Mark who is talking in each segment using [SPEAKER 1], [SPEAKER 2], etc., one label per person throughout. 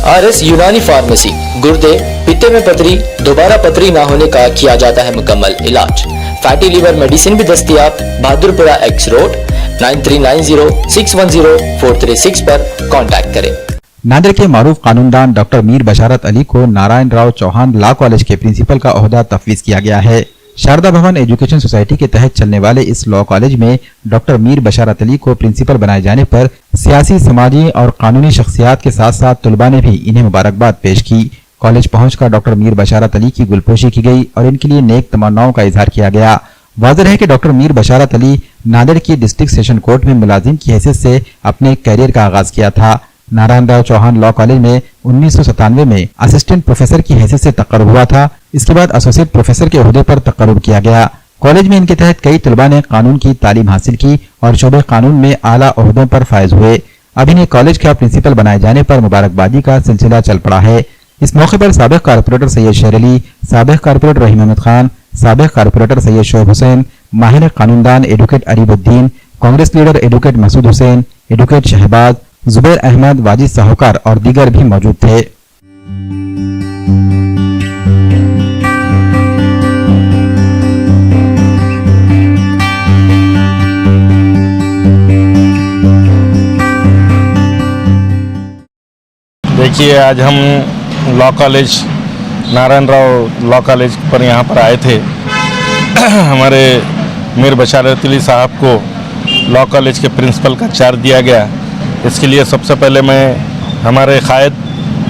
[SPEAKER 1] RS यूनानी pharmacy, गुर्दे, पित्ते में पथरी, दोबारा पथरी ना होने का किया जाता है मुकम्मल इलाज। फैटी लीवर मेडिसिन भी दस्तयाब। बहादुरपुरा X रोड 9390610436 पर कांटेक्ट करें।
[SPEAKER 2] नांदेड़ के मारूफ कानूनदान डॉक्टर मीर बशारत अली को नारायण राव चौहान लॉ कॉलेज के प्रिंसिपल का ओहदा तफवीज किया गया है। शारदा भवन एजुकेशन सोसाइटी के तहत चलने वाले इस लॉ कॉलेज में डॉक्टर मीर बशारत अली को प्रिंसिपल बनाए जाने पर सियासी, समाजी और कानूनी शख्सियात के साथ साथ तलबा ने भी इन्हें मुबारकबाद पेश की। कॉलेज पहुंचकर डॉक्टर मीर बशारत अली की गुलपोशी की गई और इनके लिए नेक तमन्नाओं का इजहार किया गया। वाज़ेह है कि डॉक्टर मीर बशारत अली नांदेड़ की डिस्ट्रिक्ट सेशन कोर्ट में मुलाजिम की हैसियत से अपने कैरियर का आगाज किया था। नारायण राव चौहान लॉ कॉलेज में 1997 में असिस्टेंट प्रोफेसर की हैसियत से तकर्रुब हुआ था। इसके बाद एसोसिएट प्रोफेसर के ओहदे पर तकर्रुब किया गया। कॉलेज में इनके तहत कई तलबा ने कानून की तालीम हासिल की और शोबे कानून में आला ओहदों पर फायज हुए। अब इन्हें कॉलेज का प्रिंसिपल बनाए जाने पर मुबारकबादी का सिलसिला चल पड़ा है। इस मौके पर साबिक कारपोरेटर सैयद शेर अली, साबिक कारपोरेटर रहीम अहमद खान, साबिक कारपोरेटर सैयद शोएब हुसैन, माहिर कानूनदान advocate Aribuddin, Congress leader advocate Masood Hussain, advocate Shahbaz, Zubair Ahmed, Wajid Sahukar और दीगर भी मौजूद थे।
[SPEAKER 3] देखिए, आज हम law college Narayan Rao law college पर यहाँ पर आए थे। हमारे मीर बशारत अली साहब को लॉ कॉलेज के प्रिंसिपल का चार्ज दिया गया। इसके लिए सबसे पहले मैं हमारे कायद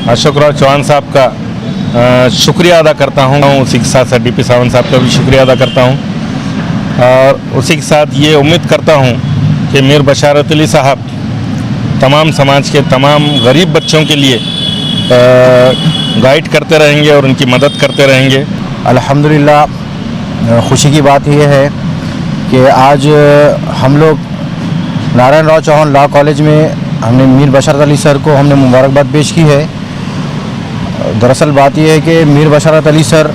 [SPEAKER 3] अशोक राव चौहान साहब का शुक्रिया अदा करता हूँ। उसी के साथ DP सावंत साहब का भी शुक्रिया अदा करता हूँ और उसी के साथ ये उम्मीद करता हूँ कि मीर बशारत अली साहब तमाम समाज के तमाम गरीब बच्चों के लिए गाइड करते रहेंगे और उनकी मदद करते रहेंगे।
[SPEAKER 4] अल्हम्दुलिल्लाह, खुशी की बात यह है कि आज हम लोग नारायण राव चौहान लॉ कॉलेज में हमने मीर बशारत अली सर को हमने मुबारकबाद पेश की है। दरअसल बात यह है कि Mir Basharat Ali sir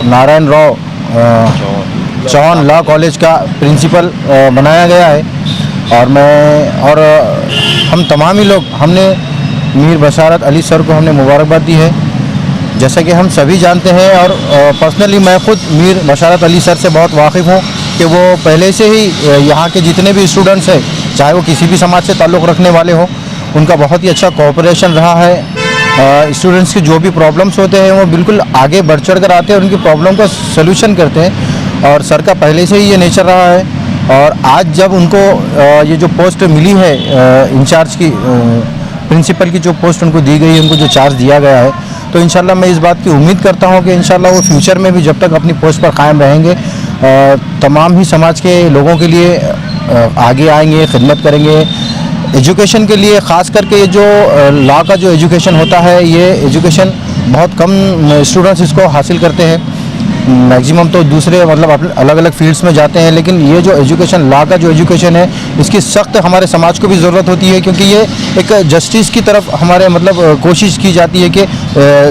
[SPEAKER 4] Narayan Rao Chauhan law college का प्रिंसिपल बनाया गया है और हम तमाम ही लोग हमने मीर बशारत अली सर को हमने मुबारकबाद दी है। जैसा कि हम सभी जानते हैं और पर्सनली मैं खुद मीर बशारत अली सर से बहुत वाकिफ़ हूँ कि वो पहले से ही यहाँ के जितने भी स्टूडेंट्स हैं, चाहे वो किसी भी समाज से ताल्लुक़ रखने वाले हो, उनका बहुत ही अच्छा कोऑपरेशन रहा है। स्टूडेंट्स की जो भी प्रॉब्लम्स होते हैं वो बिल्कुल आगे बढ़ चढ़ कर आते हैं, उनकी प्रॉब्लम का सलूशन करते हैं और सर का पहले से ही ये नेचर रहा है। और आज जब उनको ये जो पोस्ट मिली है इंचार्ज की, प्रिंसिपल की जो पोस्ट उनको दी गई है, उनको जो चार्ज दिया गया है, तो इंशाल्लाह मैं इस बात की उम्मीद करता हूँ कि इंशाल्लाह वो फ्यूचर में भी जब तक अपनी पोस्ट पर कायम रहेंगे तमाम ही समाज के लोगों के लिए आगे आएंगे, खिदमत करेंगे। एजुकेशन के लिए ख़ास करके ये जो लॉ का जो एजुकेशन होता है, ये एजुकेशन बहुत कम स्टूडेंट्स इसको हासिल करते हैं। मैक्सिमम तो दूसरे मतलब अलग अलग फील्ड्स में जाते हैं, लेकिन ये जो एजुकेशन लॉ का जो एजुकेशन है, इसकी सख्त हमारे समाज को भी ज़रूरत होती है, क्योंकि ये एक जस्टिस की तरफ हमारे मतलब कोशिश की जाती है कि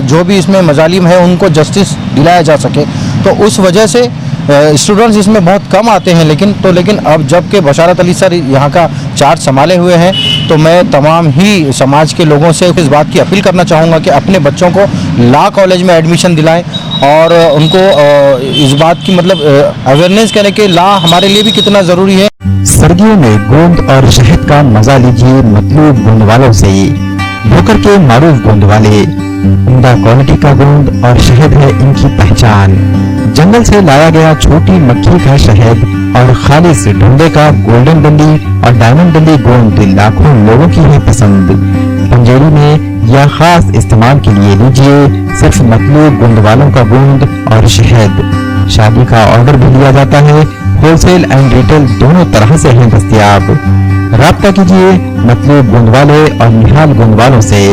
[SPEAKER 4] जो भी इसमें मजालिम है उनको जस्टिस दिलाया जा सके। तो उस वजह से स्टूडेंट्स इसमें बहुत कम आते हैं, लेकिन अब जब के बशारत अली सर यहाँ का चार्ज संभाले हुए हैं, तो मैं तमाम ही समाज के लोगों से इस बात की अपील करना चाहूँगा कि अपने बच्चों को लॉ कॉलेज में एडमिशन दिलाएं और उनको इस बात की मतलब अवेयरनेस करें कि लॉ हमारे लिए भी कितना ज़रूरी है।
[SPEAKER 2] सर्दियों में गोंद और शहद का मजा लीजिए मतलूब गोंद वालों से। भोकर के मारूफ गोंद वाले, उम्दा क्वालिटी का गोंद और शहद है इनकी पहचान। जंगल से लाया गया छोटी मक्खी का शहद और खालिस ढूंढे का गोल्डन डंडी और डायमंड डंडी गोंद लाखों लोगों की है पसंद। पंजेरी में या खास इस्तेमाल के लिए लीजिए सिर्फ मतलूब गोंद वालों का गोंद और शहद। शादी का ऑर्डर भी लिया जाता है, होलसेल एंड रिटेल दोनों तरह से हैं दस्तयाब। राब्ता कीजिए मतलूब गोंद वाले और निहाल गोंद वालों से।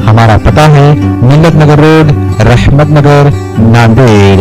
[SPEAKER 2] हमारा पता है मिल्लत नगर रोड, रहमत नगर, नांदेड़।